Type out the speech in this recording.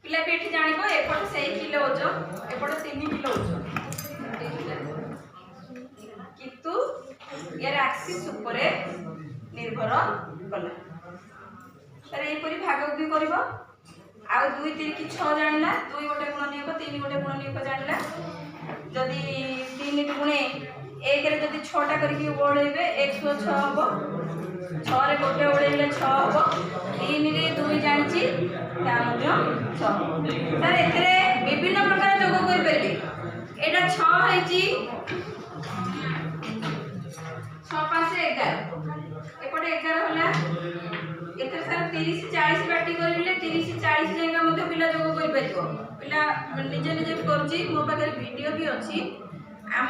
पिला भी ये जान एपटे से किलो ओजन एपटे 3 किलो ओजन किंतु यार एक्सिस ऊपर निर्भर कला तार यहपरी भाग भी कर आ 2 3 की 6 जानला 2 गोटे गुणनीयक 3 गोटे गुणनीयक जानला जदि 3 गुणे 1 रे जदि 6टा करके ओळेबे 106 हबो 6 रे गोटे ओळेले 6 हबो 3 रे 2 जानची ता मध्य 6 तार एथरे विभिन्न प्रकार जोग कर परबे एटा 6 हैची 6 5 11 एपटे 11 होला एथरे सारा 30 40 बाटी करले 30 40 जगह मध्य पिला जोग कर परबो पिला निजे निजे करजी मो पाखे वीडियो भी अछि